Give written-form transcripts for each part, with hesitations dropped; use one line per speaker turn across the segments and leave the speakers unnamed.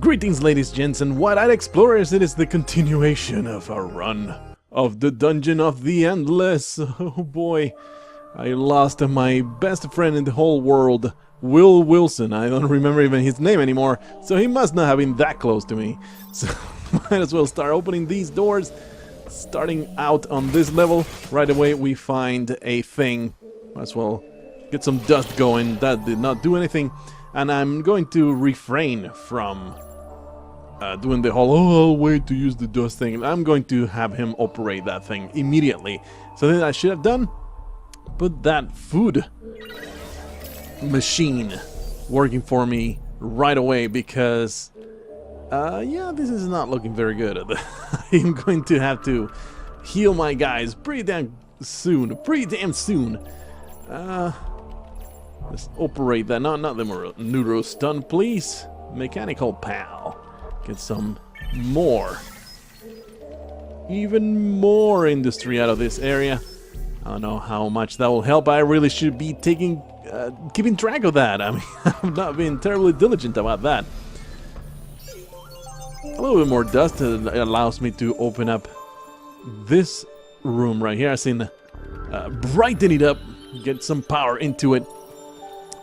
Greetings, ladies, gents, and wide-eyed explorers. It is the continuation of our run of the Dungeon of the Endless. Oh boy, I lost my best friend in the whole world, Will Wilson. I don't remember even his name anymore, so he must not have been that close to me. So might as well start opening these doors. Starting out on this level, right away we find a thing. Might as well get some dust going. That did not do anything. And I'm going to refrain from doing the whole, oh, I'll wait to use the dust thing. I'm going to have him operate that thing immediately. So then I should have done, put that food machine working for me right away, because yeah, this is not looking very good. I'm going to have to heal my guys pretty damn soon. Let's operate that. Not the neuro stun, please. Mechanical pal. Get some more. Even more industry out of this area. I don't know how much that will help. I really should be keeping track of that. I mean, I've not been terribly diligent about that. A little bit more dust allows me to open up this room right here. I've seen brighten it up, get some power into it.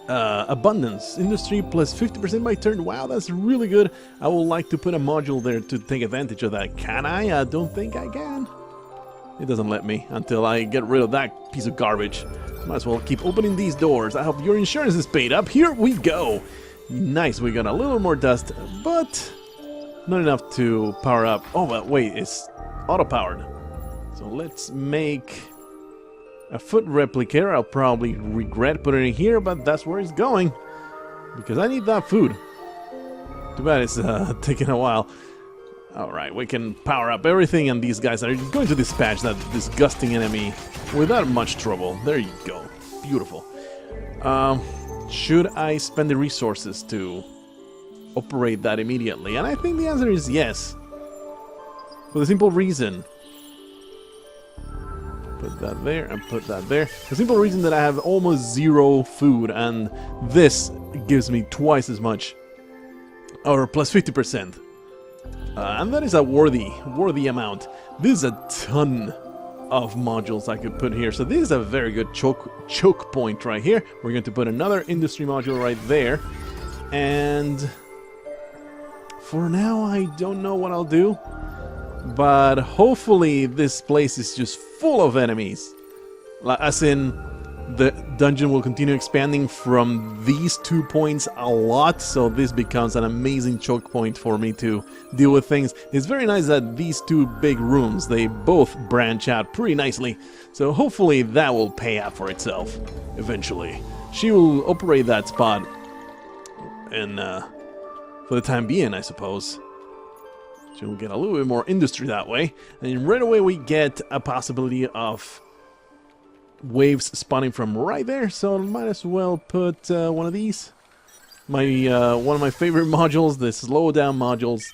Abundance industry plus 50% by turn. Wow, that's really good. I would like to put a module there to take advantage of that. Can I? I don't think I can. It doesn't let me until I get rid of that piece of garbage. Might as well keep opening these doors. I hope your insurance is paid up. Here we go. Nice, we got a little more dust, but not enough to power up. Oh, but wait, it's auto-powered. So let's make a foot replicator. I'll probably regret putting it here, but that's where it's going, because I need that food. Too bad it's taking a while. Alright, we can power up everything, and these guys are going to dispatch that disgusting enemy without much trouble. There you go. Beautiful. Should I spend the resources to operate that immediately? And I think the answer is yes. For the simple reason. Put that there and put that there. The simple reason that I have almost zero food, and this gives me twice as much, or plus 50%. And that is a worthy amount. This is a ton of modules I could put here. So this is a very good choke point right here. We're going to put another industry module right there. And for now, I don't know what I'll do. But hopefully this place is just full of enemies. As in, the dungeon will continue expanding from these 2 points a lot, so this becomes an amazing choke point for me to deal with things. It's very nice that these two big rooms, they both branch out pretty nicely, so hopefully that will pay out for itself eventually. She will operate that spot and for the time being, I suppose. She'll get a little bit more industry that way, and right away we get a possibility of waves spawning from right there, so I might as well put one of these. One of my favorite modules, the slow down modules.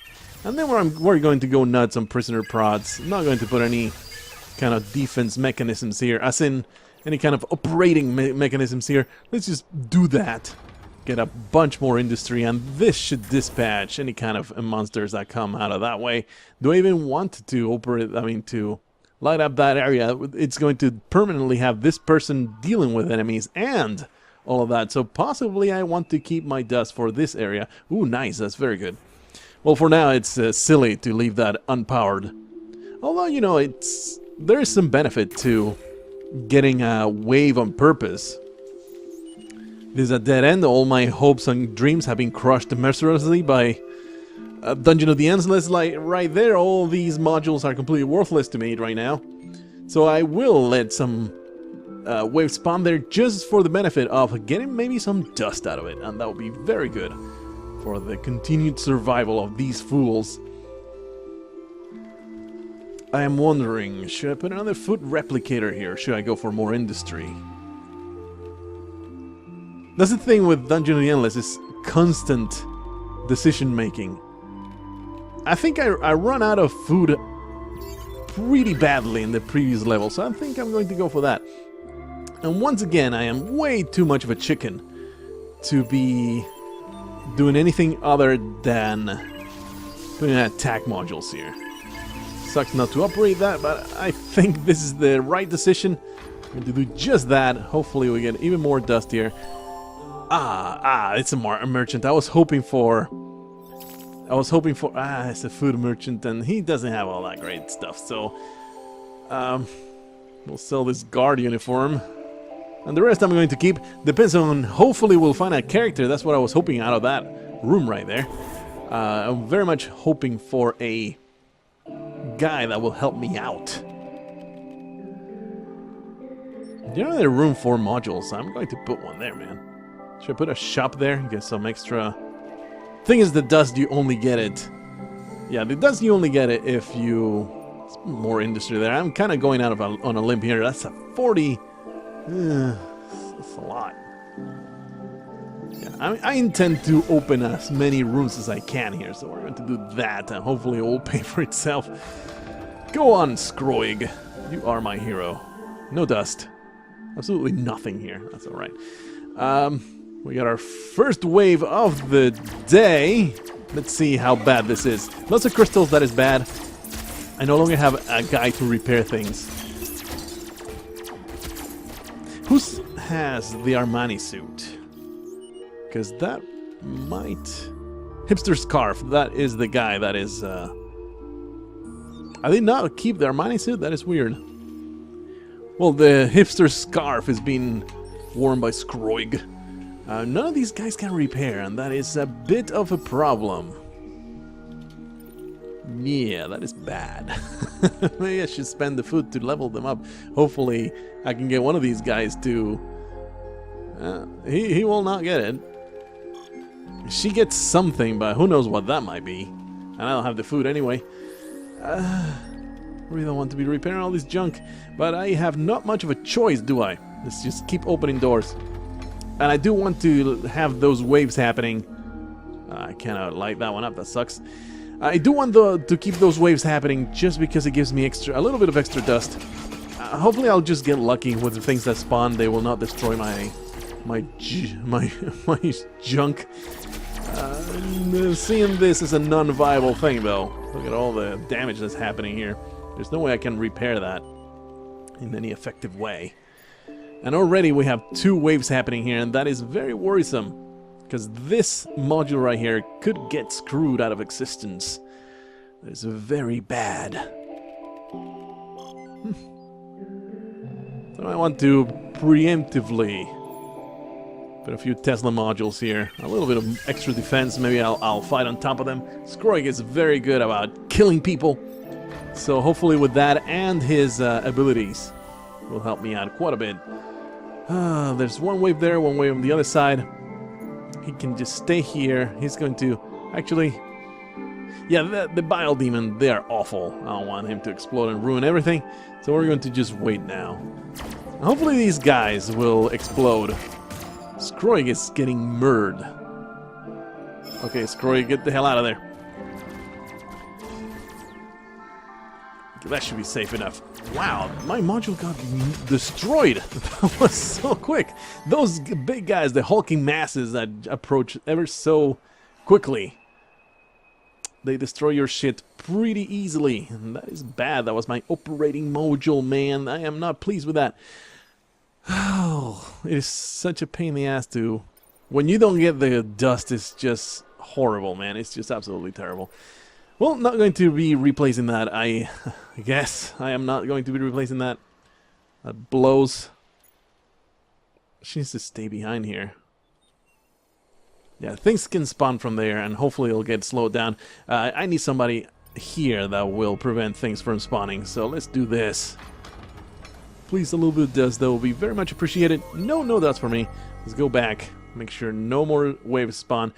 And then we're going to go nuts on prisoner prods. I'm not going to put any kind of defense mechanisms here, as in any kind of operating mechanisms here. Let's just do that. Get a bunch more industry, and this should dispatch any kind of monsters that come out of that way. Do I even want to operate, to light up that area? It's going to permanently have this person dealing with enemies and all of that. So possibly I want to keep my dust for this area. Ooh, nice. That's very good. Well, for now, it's silly to leave that unpowered. Although, you know, there is some benefit to getting a wave on purpose. This is a dead end. All my hopes and dreams have been crushed mercilessly by Dungeon of the Endless. Like right there, all these modules are completely worthless to me right now. So I will let some waves spawn there just for the benefit of getting maybe some dust out of it, and that would be very good for the continued survival of these fools. I am wondering, should I put another foot replicator here? Should I go for more industry? That's the thing with Dungeon of the Endless, is constant decision making. I think I run out of food pretty badly in the previous level, so I think I'm going to go for that. And once again, I am way too much of a chicken to be doing anything other than putting attack modules here. Sucks not to operate that, but I think this is the right decision. I'm going to do just that. Hopefully we get even more dust here. It's a merchant. I was hoping for, it's a food merchant, and he doesn't have all that great stuff, so we'll sell this guard uniform. And the rest I'm going to keep. Depends on, hopefully we'll find a character. That's what I was hoping out of that room right there. I'm very much hoping for a guy that will help me out. You know, there are room for modules. I'm going to put one there, man. Should I put a shop there? Get some extra. Thing is, the dust, you only get it. Yeah, the dust, you only get it if you. More industry there. I'm kind of going out on a limb here. That's a 40. That's a lot. Yeah, I intend to open as many rooms as I can here, so we're going to do that, and hopefully it will pay for itself. Go on, Scroig. You are my hero. No dust. Absolutely nothing here. That's alright. We got our first wave of the day. Let's see how bad this is. Lots of crystals, that is bad. I no longer have a guy to repair things. Who has the Armani suit? Because that might... Hipster Scarf, that is the guy that is... I did not keep the Armani suit? That is weird. Well, the Hipster Scarf is being worn by Scroig. None of these guys can repair, and that is a bit of a problem. Yeah, that is bad. Maybe I should spend the food to level them up. Hopefully, I can get one of these guys to... he will not get it. She gets something, but who knows what that might be. And I don't have the food anyway. I really don't want to be repairing all this junk. But I have not much of a choice, do I? Let's just keep opening doors. And I do want to have those waves happening. I cannot light that one up, that sucks. I do want to keep those waves happening just because it gives me a little bit of extra dust. Hopefully I'll just get lucky with the things that spawn. They will not destroy my junk. Seeing this is a non-viable thing, though. Look at all the damage that's happening here. There's no way I can repair that in any effective way. And already we have 2 waves happening here, and that is very worrisome. Because this module right here could get screwed out of existence. That is very bad. So I want to preemptively put a few Tesla modules here. A little bit of extra defense. Maybe I'll fight on top of them. Scroig is very good about killing people. So hopefully with that and his abilities will help me out quite a bit. There's one wave there, one wave on the other side. He can just stay here. He's going to... Actually... Yeah, the Bile Demon, they are awful. I don't want him to explode and ruin everything. So we're going to just wait now. Hopefully these guys will explode. Scroig is getting murdered. Okay, Scroig, get the hell out of there. Okay, that should be safe enough. Wow, my module got destroyed. That was so quick. Those big guys, the hulking masses that approach ever so quickly, they destroy your shit pretty easily. And that is bad. That was my operating module, man. I am not pleased with that. Oh, it is such a pain in the ass to... When you don't get the dust, it's just horrible, man. It's just absolutely terrible. Well, not going to be replacing that. I guess I am not going to be replacing that. That blows. She needs to stay behind here. Yeah, things can spawn from there, and hopefully it'll get slowed down. I need somebody here that will prevent things from spawning, so let's do this. Please, a little bit of dust, that will be very much appreciated. No dust for me. Let's go back. Make sure no more waves spawn.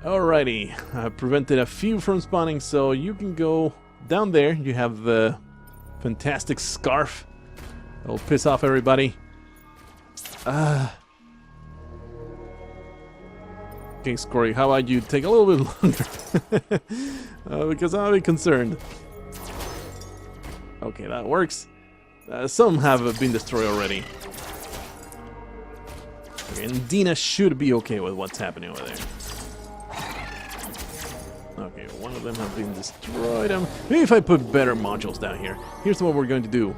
Alrighty, I prevented a few from spawning, so you can go down there. You have the fantastic scarf. That'll piss off everybody. Okay, Scrory, how about you take a little bit longer? Because I'm a bit concerned. Okay, that works. Some have been destroyed already. Okay, and Dina should be okay with what's happening over there. Okay, one of of them have been destroyed. Maybe if I put better modules down here. Here's what we're going to do.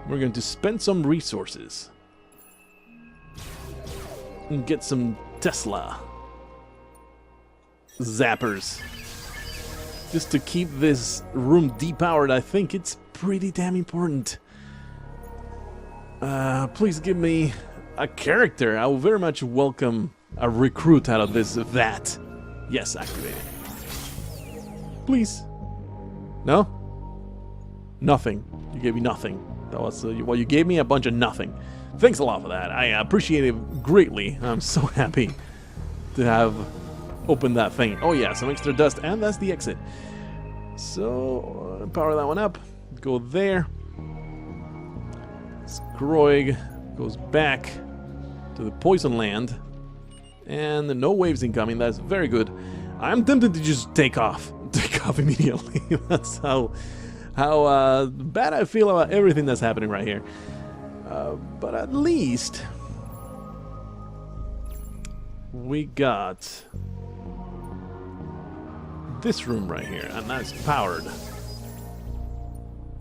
We're going to spend some resources. And get some Tesla zappers. Just to keep this room depowered, I think it's pretty damn important. Please give me a character. I will very much welcome a recruit out of this vat. Yes, activated. Please. No? Nothing. You gave me nothing. That was well, you gave me a bunch of nothing. Thanks a lot for that. I appreciate it greatly. I'm so happy to have opened that thing. Oh yeah, some extra dust, and that's the exit. So, power that one up. Go there. Scroig goes back to the poison land. And no waves incoming. That's very good. I'm tempted to just take off. Take off immediately. That's how bad I feel about everything that's happening right here. But at least we got this room right here, and that's powered.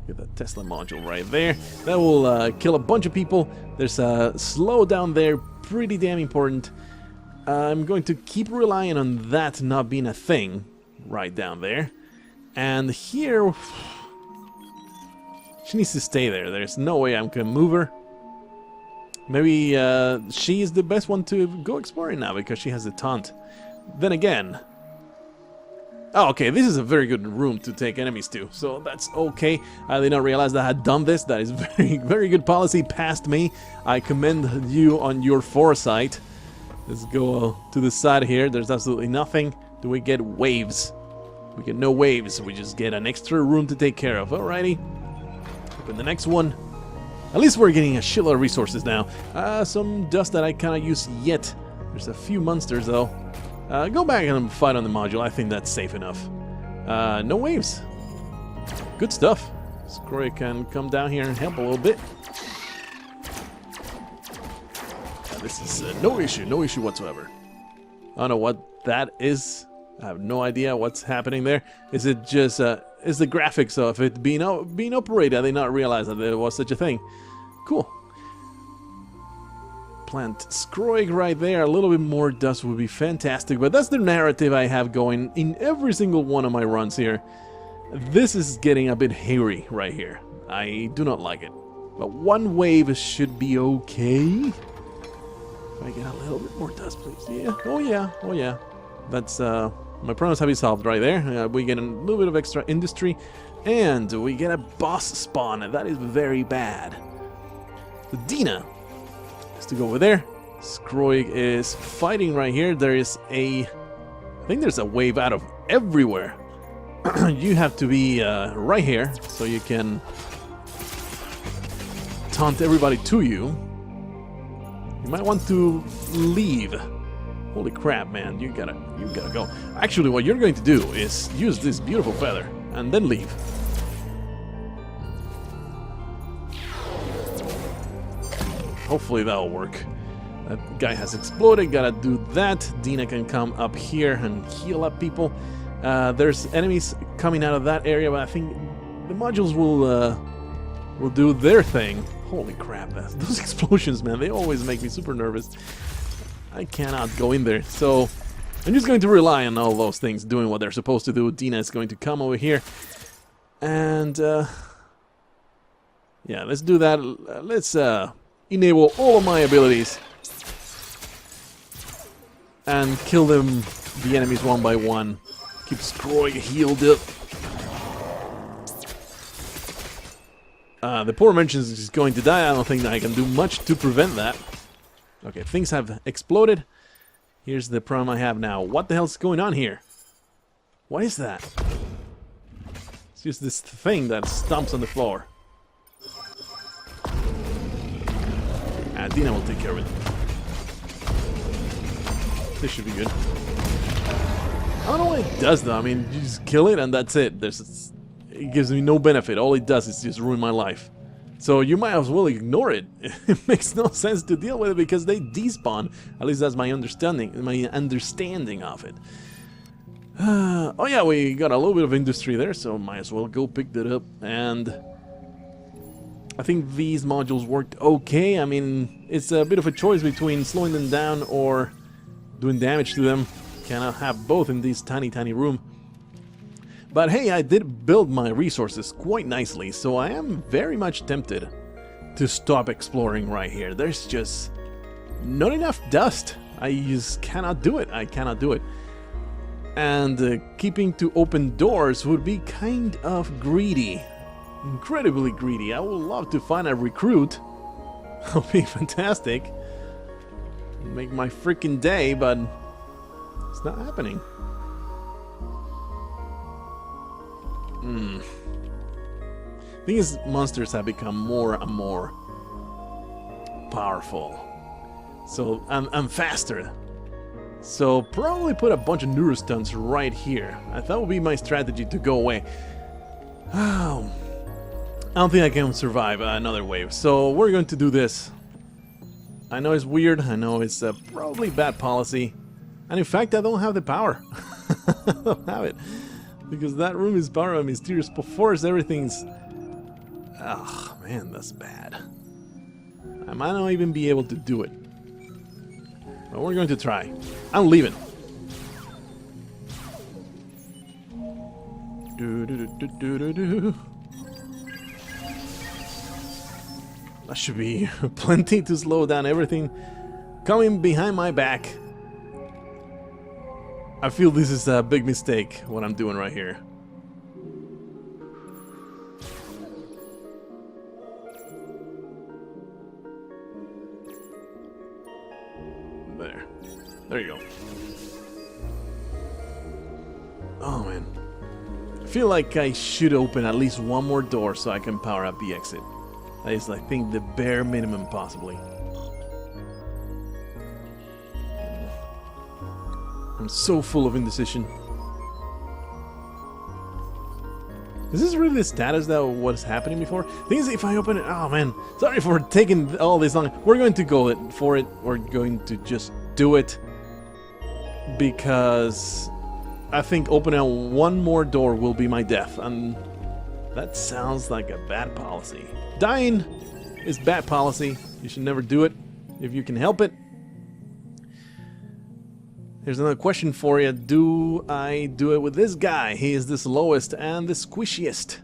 Get that Tesla module right there. That will kill a bunch of people. There's a slow down there, pretty damn important. I'm going to keep relying on that not being a thing right down there. And here, she needs to stay there. There's no way I'm gonna move her. Maybe she is the best one to go exploring now because she has a taunt. Then again... Oh, okay, this is a very good room to take enemies to, so that's okay. I did not realize that I had done this. That is very, very good policy past me. I commend you on your foresight. Let's go to the side here. There's absolutely nothing. Do we get waves? We get no waves. We just get an extra room to take care of. Alrighty. Open the next one. At least we're getting a shitload of resources now. Some dust that I cannot use yet. There's a few monsters though. Go back and fight on the module. I think that's safe enough. No waves. Good stuff. Scroy can come down here and help a little bit. This is no issue whatsoever. I don't know what that is. I have no idea what's happening there. Is it just is the graphics of it being operated? I did not realize that there was such a thing. Cool. Plant Scroig right there. A little bit more dust would be fantastic, but that's the narrative I have going in every single one of my runs here. This is getting a bit hairy right here. I do not like it. But one wave should be okay. If I get a little bit more dust, please. Yeah. Oh yeah. Oh yeah. That's my problems have been solved right there. We get a little bit of extra industry, and we get a boss spawn, and that is very bad. So Dina has to go over there. Scroig is fighting right here. There is I think there's a wave out of everywhere. You have to be right here so you can taunt everybody to you. You might want to leave. Holy crap, man, you gotta go. Actually, what you're going to do is use this beautiful feather and then leave. Hopefully that'll work. That guy has exploded, gotta do that. Dina can come up here and heal up people. There's enemies coming out of that area, but I think the modules will do their thing. Holy crap, those explosions, man, they always make me super nervous. I cannot go in there, so I'm just going to rely on all those things doing what they're supposed to do. Dina is going to come over here, and yeah, let's do that. Let's enable all of my abilities and kill them, the enemies one by one. Keep Scroig healed up. The poor mention is going to die. I don't think I can do much to prevent that. Okay, things have exploded. Here's the problem I have now. What the hell's going on here? What is that? It's just this thing that stomps on the floor. Dina will take care of it. This should be good. I don't know what it does though. I mean, you just kill it and that's it. It gives me no benefit. All it does is just ruin my life. So you might as well ignore it. It makes no sense to deal with it because they despawn. At least that's my understanding of it. Oh yeah, we got a little bit of industry there, so might as well go pick that up. And I think these modules worked okay. I mean, it's a bit of a choice between slowing them down or doing damage to them. Cannot have both in this tiny room. But hey, I did build my resources quite nicely, so I am very much tempted to stop exploring right here. There's just not enough dust. I just cannot do it. I cannot do it. And keeping to open doors would be kind of greedy. Incredibly greedy. I would love to find a recruit. That would be fantastic. Make my freaking day, but it's not happening. Thing is, monsters have become more and more powerful. So, and faster. So, probably put a bunch of neurostuns right here. That would be my strategy to go away. Oh, I don't think I can survive another wave. So, we're going to do this. I know it's weird. I know it's probably bad policy. And in fact, I don't have the power. I don't have it. Because that room is powered by mysterious force. Everything's... Oh, man, that's bad. I might not even be able to do it. But we're going to try. I'm leaving. That should be plenty to slow down everything coming behind my back. I feel this is a big mistake, what I'm doing right here. There you go. Oh man. I feel like I should open at least one more door so I can power up the exit. That is, I think, the bare minimum possibly. I'm so full of indecision. Is this really the status that was happening before? Thing is, if I open it... Oh man, sorry for taking all this long. We're going to go for it. We're going to just do it. Because I think opening one more door will be my death. And that sounds like a bad policy. Dying is bad policy. You should never do it if you can help it. Here's another question for you. Do I do it with this guy? He is the slowest and the squishiest.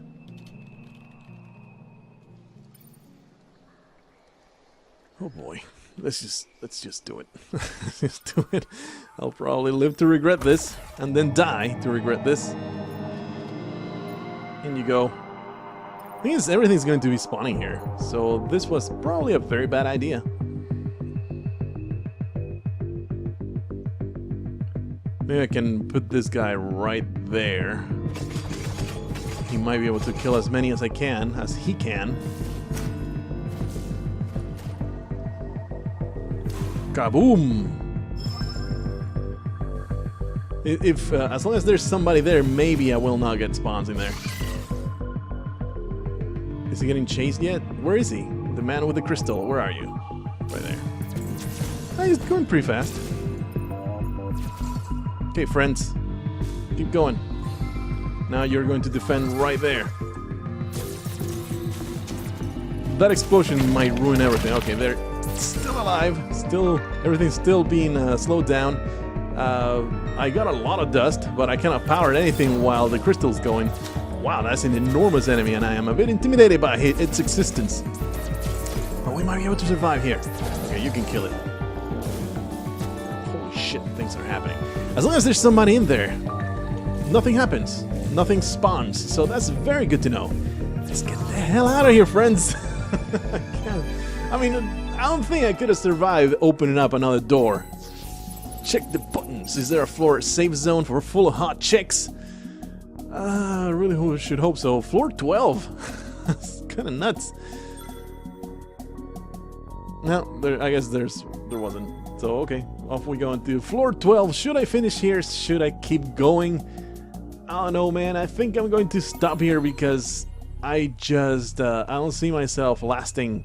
Oh boy. Let's just do it. Let's just do it. I'll probably live to regret this and then die to regret this. In you go. The thing is, everything's going to be spawning here, so this was probably a very bad idea. Maybe I can put this guy right there. He might be able to kill as many as I can, as he can. Kaboom! If as long as there's somebody there, maybe I will not get spawns in there. Is he getting chased yet? Where is he? The man with the crystal. Where are you? Right there. Oh, he's going pretty fast. Okay, friends. Keep going. Now you're going to defend right there. That explosion might ruin everything. Okay, they're still alive. Still, everything's still being slowed down. I got a lot of dust, but I cannot power anything while the crystal's going. Wow, that's an enormous enemy, and I am a bit intimidated by its existence. But we might be able to survive here. Okay, you can kill it. Holy shit, things are happening. As long as there's somebody in there, nothing happens. Nothing spawns, so that's very good to know. Let's get the hell out of here, friends. I mean, I don't think I could have survived opening up another door. Check the buttons. Is there a floor safe zone for full of hot chicks? I really should hope so. Floor 12. That's kind of nuts. No, I guess there wasn't. So okay, off we go into floor 12. Should I finish here? Should I keep going? I don't know, man. I think I'm going to stop here because I don't see myself lasting.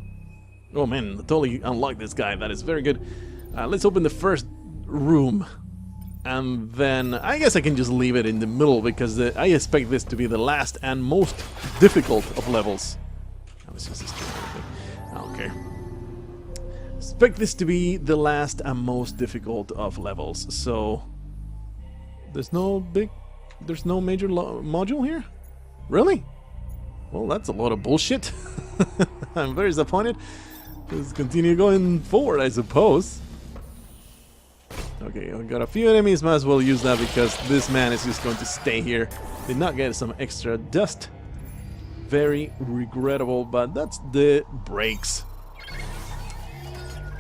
Oh man, totally unlocked this guy. That is very good. Let's open the first room. And then I guess I can just leave it in the middle because I expect this to be the last and most difficult of levels. Let's just I don't care. Expect this to be the last and most difficult of levels. So there's no major module here? Really? Well, that's a lot of bullshit. I'm very disappointed. Let's continue going forward, I suppose. Okay, we got a few enemies, might as well use that because this man is just going to stay here. Did not get some extra dust. Very regrettable, but that's the brakes.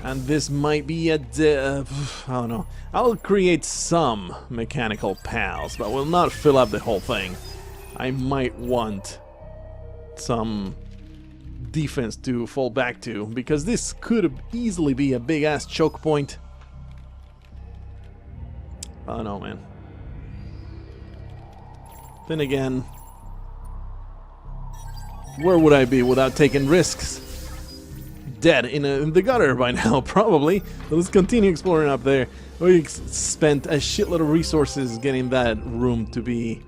And this might be a I don't know. I'll create some mechanical pals, but will not fill up the whole thing. I might want some defense to fall back to, because this could easily be a big-ass choke point. I don't know, man. Then again, where would I be without taking risks? Dead in the gutter by now, probably. So let's continue exploring up there. We spent a shitload of resources getting that room to be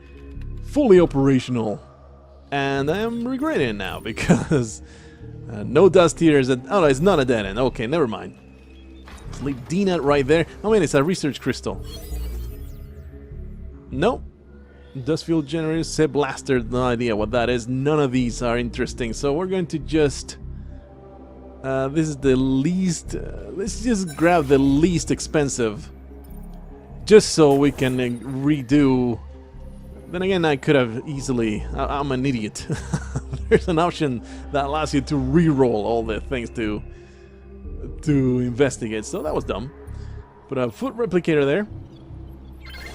fully operational. And I am regretting it now because no dust here. Oh, no, it's not a dead end. Okay, never mind. Let's leave D-Nut right there. Oh, man, it's a research crystal. Nope. Dust fuel generator, Seb Blaster, no idea what that is. None of these are interesting, so we're going to just... this is the least... let's just grab the least expensive. Just so we can redo... Then again, I could have easily... I'm an idiot. There's an option that allows you to re-roll all the things to investigate, so that was dumb. Put a foot replicator there.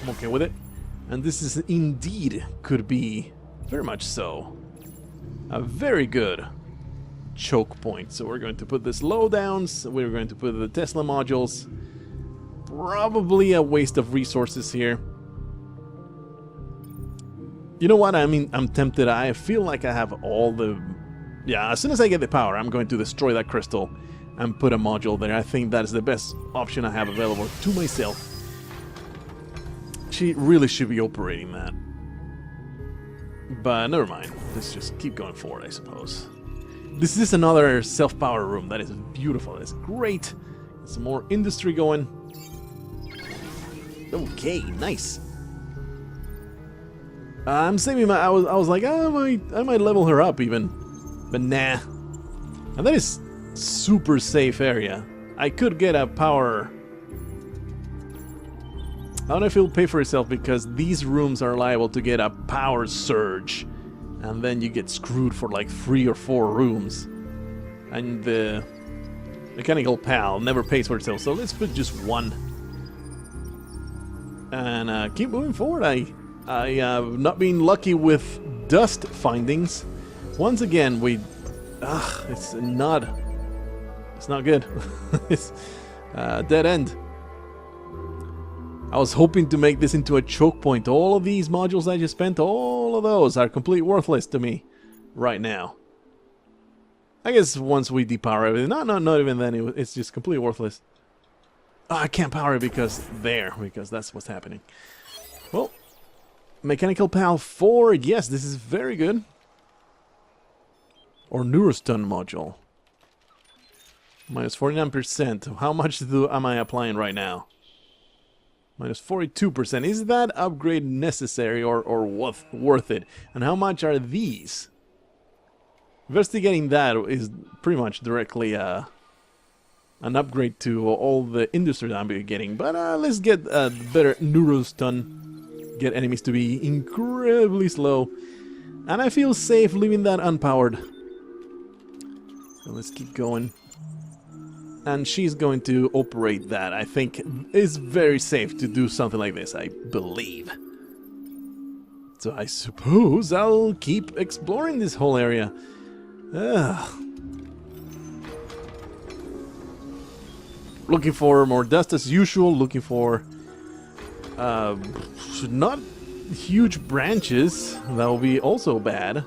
I'm okay with it. And this is indeed could be, very much so, a very good choke point. So we're going to put this low down, so we're going to put the Tesla modules. Probably a waste of resources here. You know what, I mean, I'm tempted. I feel like I have all the... Yeah, as soon as I get the power, I'm going to destroy that crystal and put a module there. I think that is the best option I have available to myself. She really should be operating that. But never mind. Let's just keep going forward, I suppose. This is another self-power room. That is beautiful. That's great. Some more industry going. Okay, nice. I'm saving my... I was like, oh, I might level her up even. But nah. And that is super safe area. I could get a power... I don't know if it'll pay for itself because these rooms are liable to get a power surge. And then you get screwed for like 3 or 4 rooms. And the mechanical pal never pays for itself. So let's put just 1. And keep moving forward. I have not been lucky with dust findings. Once again, it's not good. It's dead end. I was hoping to make this into a choke point. All of these modules I just spent, all of those are completely worthless to me right now. I guess once we depower everything, not even then, it's just completely worthless. Oh, I can't power it because that's what's happening. Well, Mechanical Pal 4, yes, this is very good. Or Neurostun module. Minus 49%. How much am I applying right now? Minus 42%. Is that upgrade necessary or worth it? And how much are these? Investigating that is pretty much directly an upgrade to all the industry that I'm getting. But let's get a better Neurostun. Get enemies to be incredibly slow. And I feel safe leaving that unpowered. So let's keep going. And she's going to operate that. I think it's very safe to do something like this, I believe. So I suppose I'll keep exploring this whole area. Looking for more dust as usual. Looking for not huge branches. That will be also bad.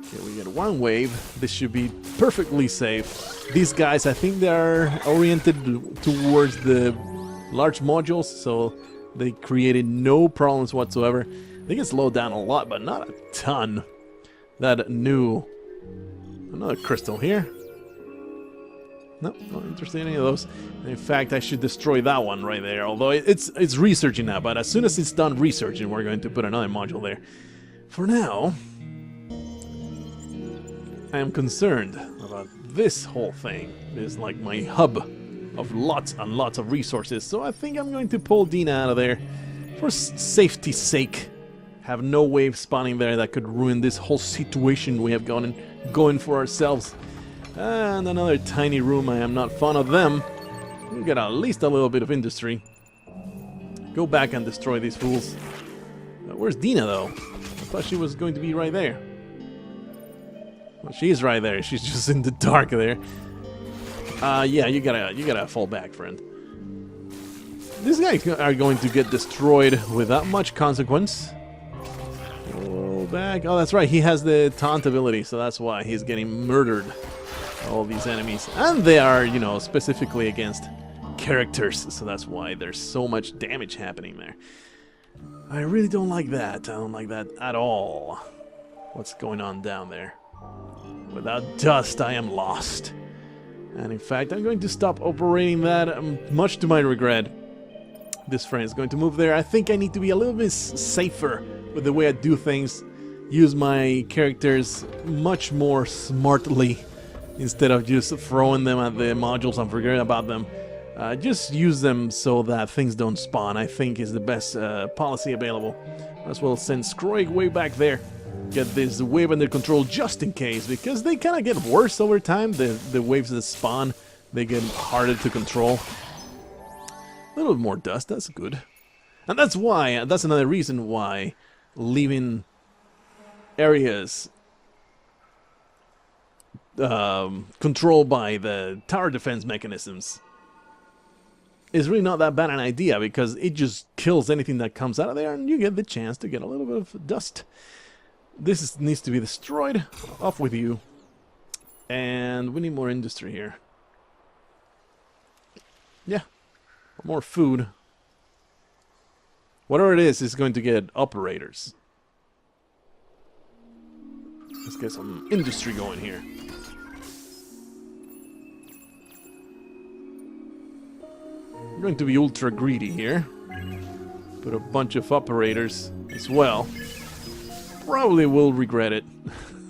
Okay, we get 1 wave. This should be perfectly safe. These guys, I think they are oriented towards the large modules, so They created no problems whatsoever. They can slow down a lot, but not a ton. That new... Another crystal here. Nope, not interested in any of those. In fact, I should destroy that one right there. Although it's researching now, but as soon as it's done researching, we're going to put another module there. For now, I am concerned about this whole thing. It is like my hub of lots and lots of resources. So I think I'm going to pull Dina out of there for safety's sake. Have no wave spawning there that could ruin this whole situation we have going for ourselves. And another tiny room. I am not fond of them. We get at least a little bit of industry. Go back and destroy these fools. Where's Dina though? I thought she was going to be right there. Well, she's right there. She's just in the dark there. Yeah, you gotta fall back, friend. These guys are going to get destroyed without much consequence. Fall back. Oh, that's right. He has the taunt ability, so that's why he's getting murdered. All these enemies, and they are, you know, specifically against characters, so that's why there's so much damage happening there. I really don't like that. I don't like that at all. What's going on down there? Without dust, I am lost. And in fact, I'm going to stop operating that, much to my regret. This friend is going to move there. I think I need to be a little bit safer with the way I do things. Use my characters much more smartly. Instead of just throwing them at the modules and forgetting about them. Just use them so that things don't spawn, I think is the best policy available. As well send Scroig way back there. Get this wave under control just in case, because they kind of get worse over time. The waves that spawn, they get harder to control. A little more dust, that's good. And that's another reason why leaving areas controlled by the tower defense mechanisms is really not that bad an idea, because it just kills anything that comes out of there and you get the chance to get a little bit of dust. This needs to be destroyed. Off with you. And we need more industry here. Yeah. More food. Whatever it is going to get operators. Let's get some industry going here. I'm going to be ultra greedy here. Put a bunch of operators as well. Probably will regret it.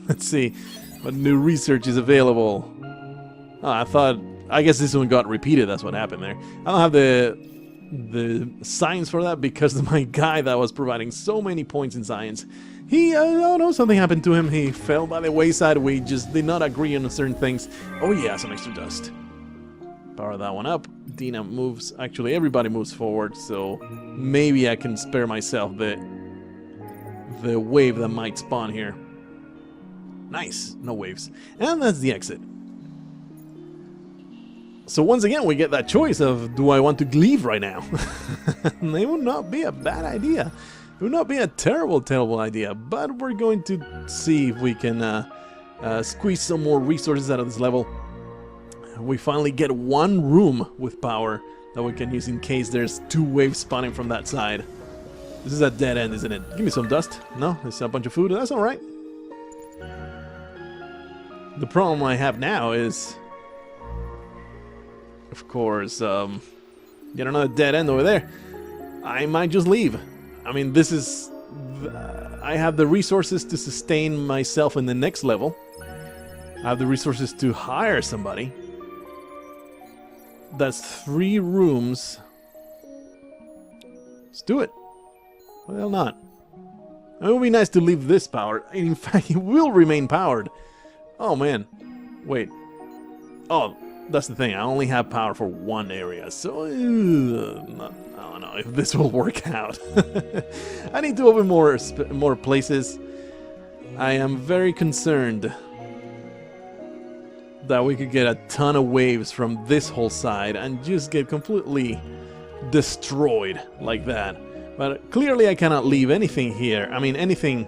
Let's see what new research is available. Oh, I guess this one got repeated. That's what happened there. I don't have the science for that because my guy that was providing so many points in science, he, oh no, something happened to him. He fell by the wayside. We just did not agree on certain things. Oh yeah, some extra dust. Power that one up. Dina moves. Actually, everybody moves forward, so maybe I can spare myself the wave that might spawn here. Nice. No waves. And that's the exit. So once again, we get that choice of, do I want to leave right now? It would not be a bad idea. It would not be a terrible, terrible idea. But we're going to see if we can squeeze some more resources out of this level. We finally get one room with power that we can use in case there's two waves spawning from that side. This is a dead end, isn't it? Give me some dust. No, it's a bunch of food. That's alright. The problem I have now is, of course, get another dead end over there. I might just leave. I mean, this is... I have the resources to sustain myself in the next level. I have the resources to hire somebody. That's 3 rooms. Let's do it. Why the hell not? It would be nice to leave this powered. In fact, it will remain powered. Oh, man. Wait. Oh, that's the thing. I only have power for one area. So, I don't know if this will work out. I need to open more places. I am very concerned that we could get a ton of waves from this whole side and just get completely destroyed like that. But clearly I cannot leave anything here. I mean, anything...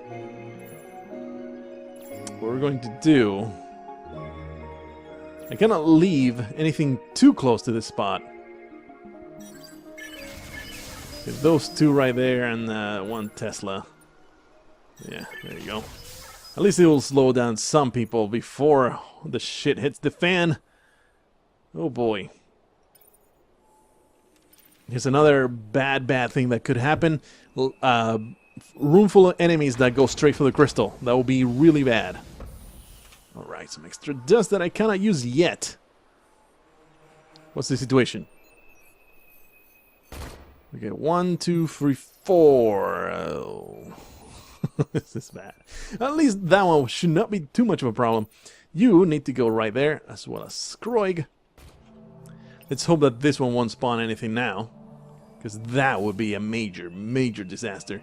What we're going to do... I cannot leave anything too close to this spot. Okay, those two right there and one Tesla. Yeah, there you go. At least it will slow down some people before the shit hits the fan. Oh boy. Here's another bad thing that could happen. Room full of enemies that go straight for the crystal. That will be really bad. Alright, some extra dust that I cannot use yet. What's the situation? Okay, 1, 2, 3, 4. Oh. This is bad. At least that one should not be too much of a problem. You need to go right there, as well as Scroig. Let's hope that this one won't spawn anything now, because that would be a major disaster.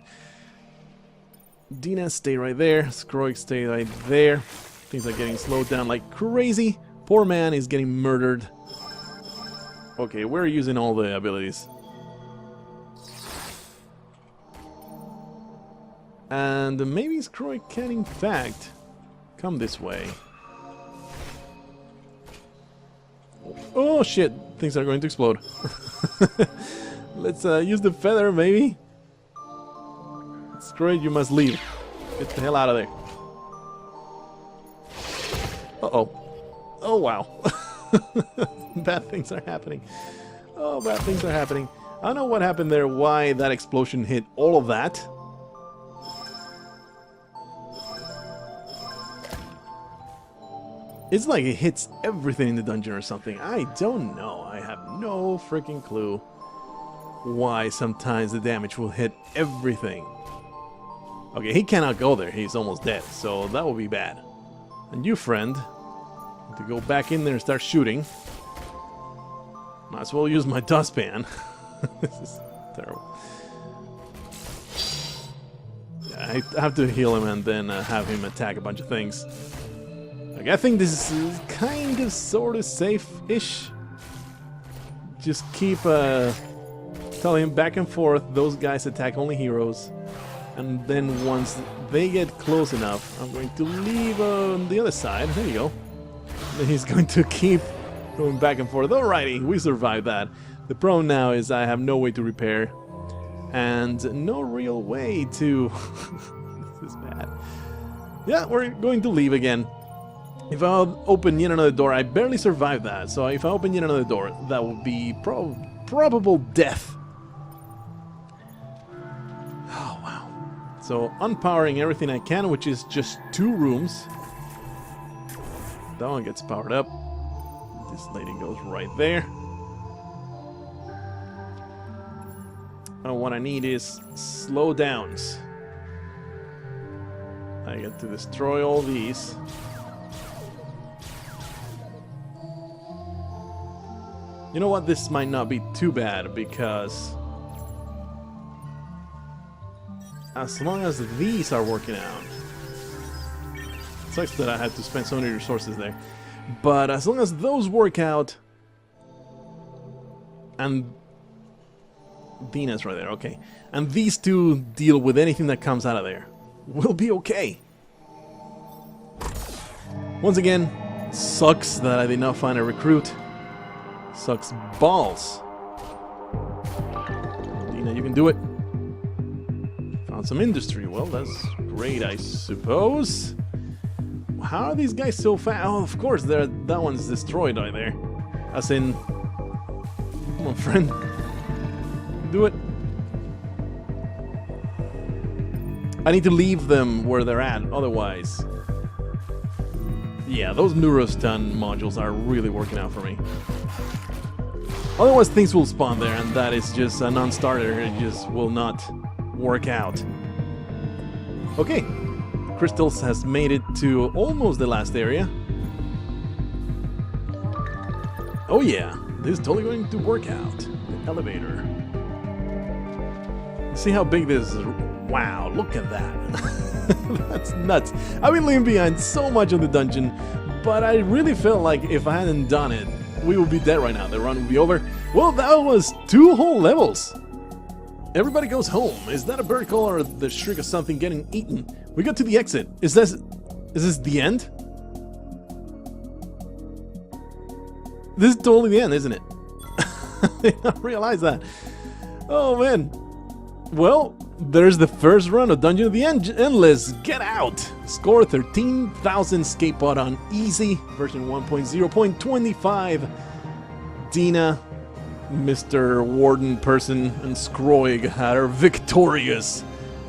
Dina, stay right there. Scroig, stay right there. Things are getting slowed down like crazy. Poor man is getting murdered. Okay, we're using all the abilities. And maybe Scroig can in fact come this way. Oh shit, things are going to explode. Let's use the feather maybe. Scroig, you must leave. Get the hell out of there. Uh-oh. Oh wow. Bad things are happening. Oh, bad things are happening. I don't know what happened there, why that explosion hit all of that. It's like it hits everything in the dungeon or something. I don't know. I have no freaking clue why sometimes the damage will hit everything. Okay, he cannot go there. He's almost dead, so that will be bad. And you, friend, to go back in there and start shooting. Might as well use my dustpan. This is terrible. Yeah, I have to heal him and then have him attack a bunch of things. Like, I think this is kind of sort of safe-ish. Just keep telling him back and forth, those guys attack only heroes. And then once they get close enough, I'm going to leave on the other side. There you go. And he's going to keep going back and forth. Alrighty, we survived that. The problem now is I have no way to repair. And no real way to... This is bad. Yeah, we're going to leave again. If I open yet another door, I barely survived that. So if I open yet another door, that would be probable death. Oh, wow. So unpowering everything I can, which is just 2 rooms. That one gets powered up. This lady goes right there. And what I need is slowdowns. I get to destroy all these. You know what? This might not be too bad because as long as these are working out. It sucks that I had to spend so many resources there. But as long as those work out, and Dina's right there, okay. And these two deal with anything that comes out of there, we'll be okay. Once again, sucks that I did not find a recruit. Sucks balls. Dina, you can do it. Found some industry. Well, that's great, I suppose. How are these guys so fast? Oh, of course, that one's destroyed right there. As in... Come on, friend. Do it. I need to leave them where they're at, otherwise... Yeah, those Neurostun modules are really working out for me. Otherwise, things will spawn there, and that is just a non-starter. It just will not work out. Okay. Crystals has made it to almost the last area. Oh yeah, this is totally going to work out. The elevator. See how big this is. Wow, look at that. That's nuts. I've been leaving behind so much on the dungeon, but I really felt like if I hadn't done it, we would be dead right now. The run would be over. Well, that was 2 whole levels. Everybody goes home. Is that a bird call or the shriek of something getting eaten? We got to the exit. Is this the end? This is totally the end, isn't it? I did not realize that. Oh man. Well, there's the first run of Dungeon of the Endless. Get out! Score 13,000 escape pod on easy, version 1.0.25. Dina, Mr. Warden person, and Skroig are victorious.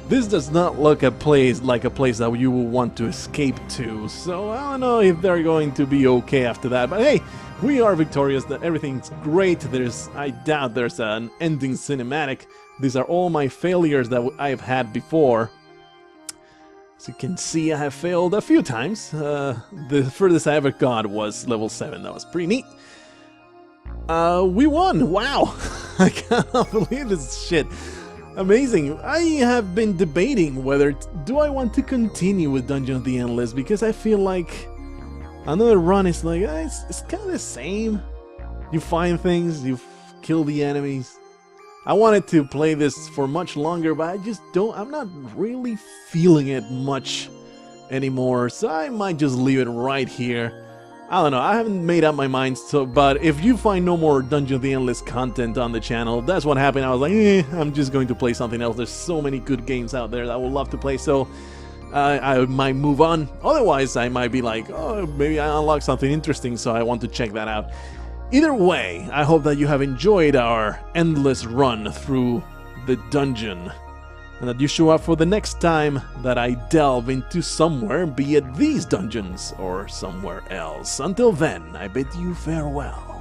This does not look like a place that you will want to escape to, so I don't know if they're going to be okay after that, but hey, we are victorious, that everything's great. I doubt there's an ending cinematic. These are all my failures that I've had before. As you can see, I have failed a few times. The furthest I ever got was level 7, that was pretty neat. We won! Wow! I cannot believe this shit. Amazing. I have been debating whether do I want to continue with Dungeon of the Endless, because I feel like another run is like, it's kind of the same. You find things, you kill the enemies. I wanted to play this for much longer, but I'm not really feeling it much anymore, so I might just leave it right here. I don't know, I haven't made up my mind, but if you find no more Dungeon of the Endless content on the channel, that's what happened. I was like, I'm just going to play something else. There's so many good games out there that I would love to play, so I might move on. Otherwise, I might be like, oh, maybe I unlocked something interesting, so I want to check that out. Either way, I hope that you have enjoyed our endless run through the dungeon, and that you show up for the next time that I delve into somewhere, be it these dungeons or somewhere else. Until then, I bid you farewell.